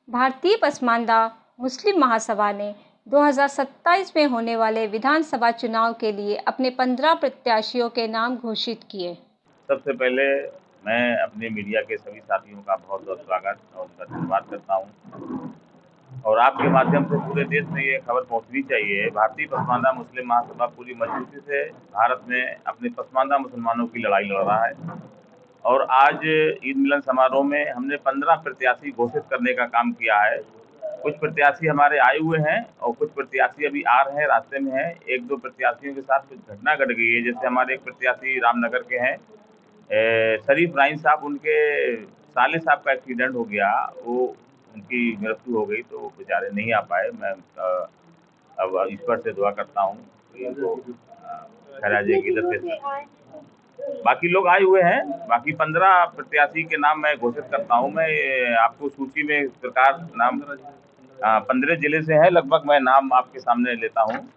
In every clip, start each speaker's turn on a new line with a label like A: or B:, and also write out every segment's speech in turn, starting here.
A: भारतीय पसमानदा मुस्लिम महासभा ने 2027 में होने वाले विधानसभा चुनाव के लिए अपने 15 प्रत्याशियों के नाम घोषित किए।
B: सबसे पहले मैं अपने मीडिया के सभी साथियों का बहुत बहुत स्वागत और उनका धन्यवाद करता हूं और आपके माध्यम से पूरे देश में ये खबर पहुंचनी चाहिए। भारतीय पसमानदा मुस्लिम महासभा पूरी मजबूती से भारत में अपने पसमानदा मुसलमानों की लड़ाई लड़ रहा है और आज ईद मिलन समारोह में हमने 15 प्रत्याशी घोषित करने का काम किया है। कुछ प्रत्याशी हमारे आए हुए हैं और कुछ प्रत्याशी अभी आ रहे हैं, रास्ते में हैं। एक दो प्रत्याशियों के साथ कुछ घटना घट गई है, जैसे हमारे एक प्रत्याशी रामनगर के हैं, शरीफ राइन साहब, उनके साले साहब का एक्सीडेंट हो गया, वो उनकी मृत्यु हो गई तो वो बेचारे नहीं आ पाए। मैं अब ईश्वर से दुआ करता हूँ कि उनको खैर से। बाकी लोग आए हुए हैं, बाकी 15 प्रत्याशी के नाम मैं घोषित करता हूँ। मैं आपको सूची में इस प्रकार नाम 15 जिले से है लगभग, मैं नाम आपके सामने लेता हूँ।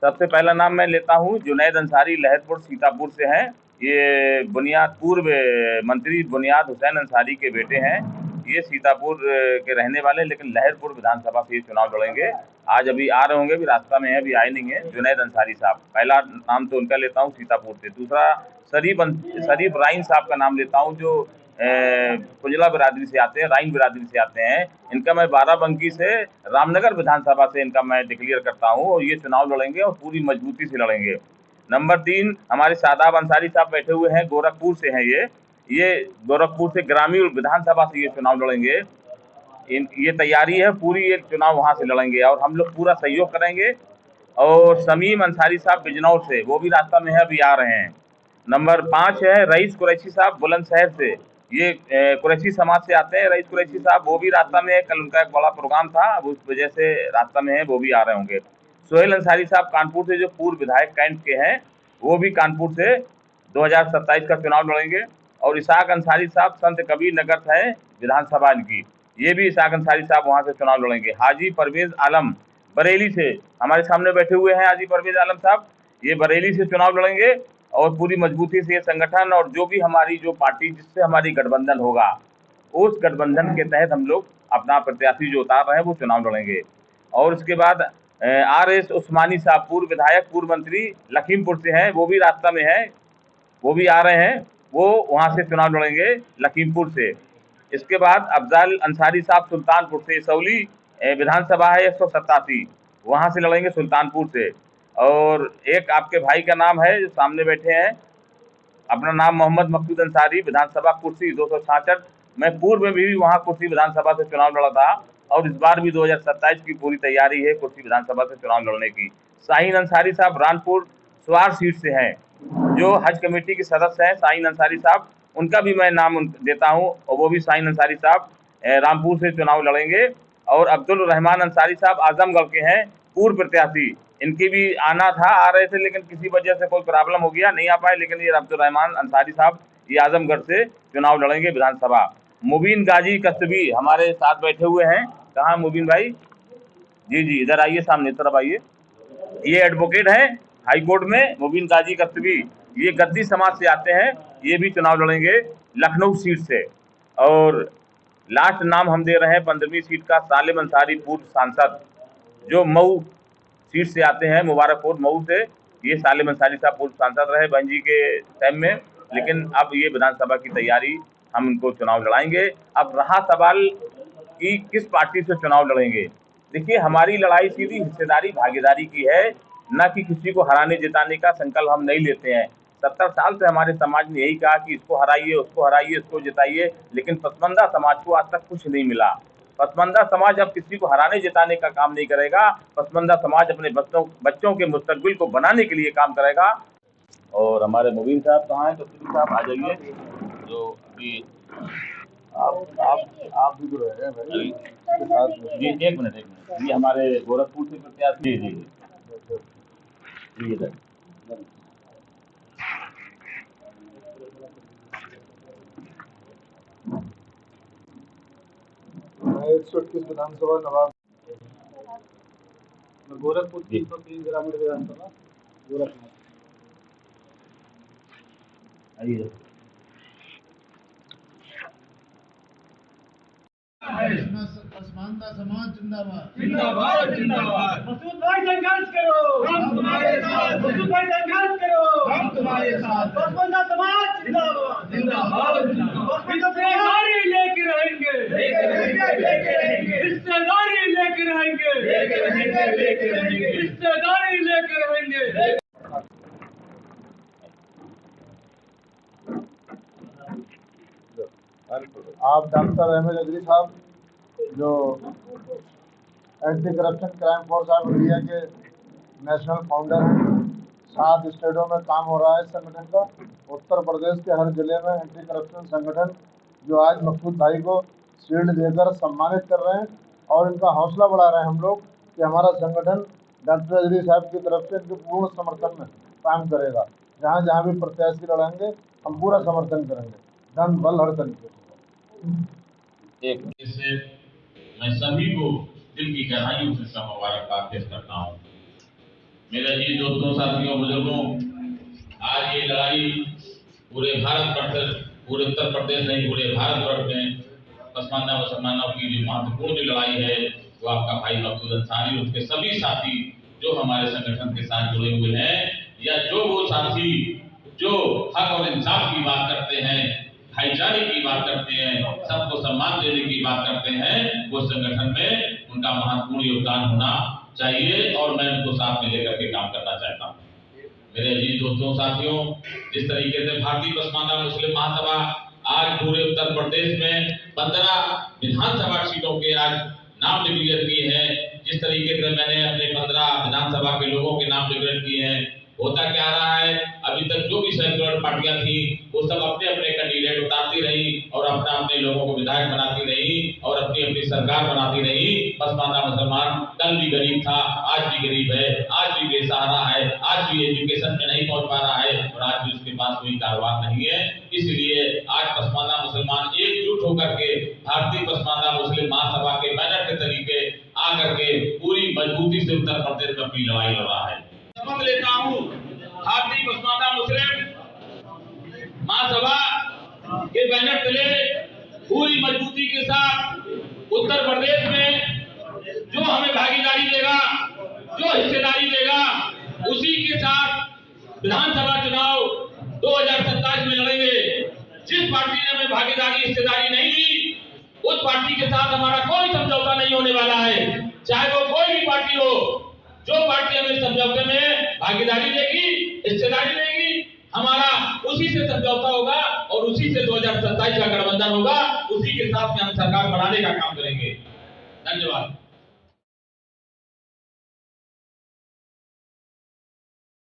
B: सबसे पहला नाम मैं लेता हूँ जुनैद अंसारी, लहरपुर सीतापुर से हैं। ये पूर्व मंत्री बुनियाद हुसैन अंसारी के बेटे हैं। ये सीतापुर के रहने वाले, लेकिन लहरपुर विधानसभा से ये चुनाव लड़ेंगे। आज अभी आ रहे होंगे, अभी रास्ता में है, अभी आए नहीं है। जुनैद अंसारी साहब, पहला नाम तो उनका लेता हूँ सीतापुर से। दूसरा शरीफ राइन साहब का नाम लेता हूँ, जो कुजला बिरादरी से आते हैं, राइन बिरादरी से आते हैं। इनका मैं बाराबंकी से रामनगर विधानसभा से इनका मैं डिक्लेयर करता हूँ और ये चुनाव लड़ेंगे और पूरी मजबूती से लड़ेंगे। नंबर 3 हमारे शादाब अंसारी साहब बैठे हुए हैं, गोरखपुर से हैं। ये गोरखपुर से ग्रामीण विधानसभा से ये चुनाव लड़ेंगे। ये तैयारी है पूरी, ये चुनाव वहां से लड़ेंगे और हम लोग पूरा सहयोग करेंगे। और शमीम अंसारी साहब बिजनौर से, वो भी रास्ता में है, अभी आ रहे हैं। नंबर 5 है रईस कुरैशी साहब बुलंदशहर से, ये कुरैशी समाज से आते हैं। रईस कुरैशी साहब वो भी रास्ता में है, कल उनका एक बड़ा प्रोग्राम था, उस वजह से रास्ता में है, वो भी आ रहे होंगे। सोहेल अंसारी साहब कानपुर से, जो पूर्व विधायक कैंट के हैं, वो भी कानपुर से 2027 का चुनाव लड़ेंगे। और इसाक अंसारी साहब संत कबीर नगर है विधानसभा इनकी, ये भी इसाक अंसारी साहब वहां से चुनाव लड़ेंगे। हाजी परवेज आलम बरेली से हमारे सामने बैठे हुए हैं, हाजी परवेज आलम साहब, ये बरेली से चुनाव लड़ेंगे और पूरी मजबूती से ये संगठन और जो भी हमारी जो पार्टी जिससे हमारी गठबंधन होगा, उस गठबंधन के तहत हम लोग अपना प्रत्याशी जो उतार रहे हैं वो चुनाव लड़ेंगे। और उसके बाद RS उस्मानी साहब, पूर्व विधायक पूर्व मंत्री लखीमपुर से हैं, वो भी रास्ता में है, वो भी आ रहे हैं, वो वहां से चुनाव लड़ेंगे लखीमपुर से। इसके बाद अफजाल अंसारी साहब सुल्तानपुर से, सौली विधानसभा है 187, वहां से लड़ेंगे सुल्तानपुर से। और एक आपके भाई का नाम है जो सामने बैठे हैं, अपना नाम मोहम्मद मकसूद अंसारी, विधानसभा कुर्सी 266। मैं पूर्व में भी वहां कुर्सी विधानसभा से चुनाव लड़ा था और इस बार भी 2027 की पूरी तैयारी है कुर्सी विधानसभा से चुनाव लड़ने की। शाहीन अंसारी साहब रानपुर स्वार सीट से हैं, जो हज कमेटी के सदस्य हैं शाहीन अंसारी साहब, उनका भी मैं नाम देता हूं और वो भी शाहीन अंसारी साहब रामपुर से चुनाव लड़ेंगे। और अब्दुल रहमान अंसारी साहब आजमगढ़ के हैं, पूर्व प्रत्याशी, इनके भी आना था, आ रहे थे, लेकिन किसी वजह से कोई प्रॉब्लम हो गया, नहीं आ पाए। लेकिन ये अब्दुल रहमान अंसारी साहब ये आजमगढ़ से चुनाव लड़ेंगे विधानसभा। मुबीन गाजी कस्तबी हमारे साथ बैठे हुए हैं, कहाँ मुबीन भाई? जी जी, इधर आइए, सामने तरफ आइए। ये एडवोकेट हैं हाई कोर्ट में, मुबीन गाजी कस्तबी, ये गद्दी समाज से आते हैं, ये भी चुनाव लड़ेंगे लखनऊ सीट से। और लास्ट नाम हम दे रहे हैं 15वीं सीट का, सालिम अंसारी, पूर्व सांसद, जो मऊ सीट से आते हैं, मुबारकपुर मऊ से। ये सालिम अंसारी साहब पूर्व सांसद रहे बहन जी के टाइम में, लेकिन अब ये विधानसभा की तैयारी, हम इनको चुनाव लड़ाएंगे। अब रहा सवाल कि किस पार्टी से चुनाव लड़ेंगे, देखिए हमारी लड़ाई सीधी हिस्सेदारी भागीदारी की है, न कि किसी को हराने जिताने का संकल्प हम नहीं लेते हैं। 70 साल से हमारे समाज ने यही कहा कि इसको हराइए, उसको हराइए, इसको जिताइए, लेकिन पसमानदा समाज को आज तक कुछ नहीं मिला। पसमानदा समाज अब किसी को हराने जिताने का काम नहीं करेगा, पसमानदा समाज अपने बच्चों के मुस्तकबिल को बनाने के लिए काम करेगा। और हमारे मुबीन साहब कहाँ हैं? कस्तूरी साहब आ जाइए, जो अभी आप भी तो रहे हैं जी। एक मिनट, ये हमारे गोरखपुर से प्रत्याशी। जी जी जी,
C: मैं 121 विधानसभा नवाब, गोरखपुर 303 ग्रामीण विधानसभा गोरखनाथ।
B: आइए।
D: पसमानदा समाज जिंदाबाद।
E: जिंदाबाद जिंदाबाद।
F: मसूद भाई संघर्ष करो,
E: हम तुम्हारे साथ।
F: मसूद भाई संघर्ष करो,
E: हम तुम्हारे साथ।
F: पसमानदा समाज जिंदाबाद।
E: जिंदाबाद जिंदाबाद।
F: हिस्सेदारी लेके रहेंगे,
E: लेके रहेंगे, लेके रहेंगे।
F: हिस्सेदारी लेके रहेंगे,
E: लेके रहेंगे, लेके रहेंगे।
F: हिस्सेदारी लेके रहेंगे।
C: आप डॉक्टर अहमद अदरी साहब जो anti corruption crime force of India के नेशनल फाउंडर हैं, 7 स्टेटों में काम हो रहा है इस संगठन का। उत्तर प्रदेश के हर जिले में एंटी करप्शन संगठन जो आज मकसूद भाई को शील्ड देकर सम्मानित कर रहे हैं और इनका हौसला बढ़ा रहे हैं हम लोग कि हमारा संगठन डॉक्टर अदरी साहब की तरफ से इनके पूर्ण समर्थन में काम करेगा। जहाँ जहाँ भी प्रत्याशी लड़ेंगे हम पूरा समर्थन करेंगे, धन बल हर तरीके से।
G: इससे मैं सभी को दिल की गहराइयों से मुबारकबाद पेश करता हूँ। मेरे जी दोस्तों, साथियों, बुजुर्गों, आज ये लड़ाई पूरे पूरे उत्तर प्रदेश नहीं, पूरे भारतवर्ष में पसमानदा मुसलमानों की जो महत्वपूर्ण लड़ाई है वो आपका भाई मकसूद अंसारी और उसके सभी साथी जो हमारे संगठन के साथ जुड़े हुए हैं, या जो वो साथी जो हक और इंसाफ की बात करते हैं, भाईचारे की बात करते हैं, सबको सम्मान देने की बात करते हैं, वो संगठन में उनका महत्वपूर्ण योगदान होना चाहिए और मैं उनको साथ में लेकर के काम करना चाहता हूँ। मेरे अजीज दोस्तों, साथियों, जिस तरीके से भारतीय पसमानदा मुस्लिम महासभा आज पूरे उत्तर प्रदेश में 15 विधानसभा सीटों के आज नाम डिक्लेयर किए हैं, जिस तरीके से मैंने अपने 15 विधानसभा के लोगों के नाम डिक्लेयर किए हैं, होता क्या रहा है, अभी तक जो भी सेक्युलर पार्टियां थी वो सब अपने अपने कैंडिडेट उतारती रही और अपना अपने लोगों को विधायक बनाती रही और अपनी अपनी सरकार बनाती रही। पसमानदा मुसलमान कल भी गरीब था, आज भी गरीब है, आज भी बेसहारा है, आज भी एजुकेशन में नहीं पहुंच पा रहा है और आज भी उसके पास कोई कारोबार नहीं है। इसलिए आज पसमानदा मुसलमान एकजुट होकर के भारतीय पसमानदा मुस्लिम महासभा के बैनर के तरीके आकर के पूरी मजबूती से उत्तर प्रदेश में अपनी लड़ाई लड़ रहा है। शपथ लेता हूँ भारतीय पसमानदा मुस्लिम महासभा के बैनर तले पूरी मजबूती के साथ उत्तर प्रदेश में जो हमें भागीदारी देगा, जो हिस्सेदारी देगा, उसी के साथ विधानसभा चुनाव 2027 में लड़ेंगे। जिस पार्टी ने हमें भागीदारी हिस्सेदारी नहीं दी, उस पार्टी के साथ हमारा कोई समझौता नहीं होने वाला है, चाहे वो कोई भी पार्टी हो। जो पार्टी हमें समझौते में भागीदारी देगी, हिस्सेदारी देगी, हमारा उसी से समझौता होगा और उसी से 2027 का गठबंधन होगा, उसी के साथ में हम सरकार बनाने का काम करेंगे। धन्यवाद।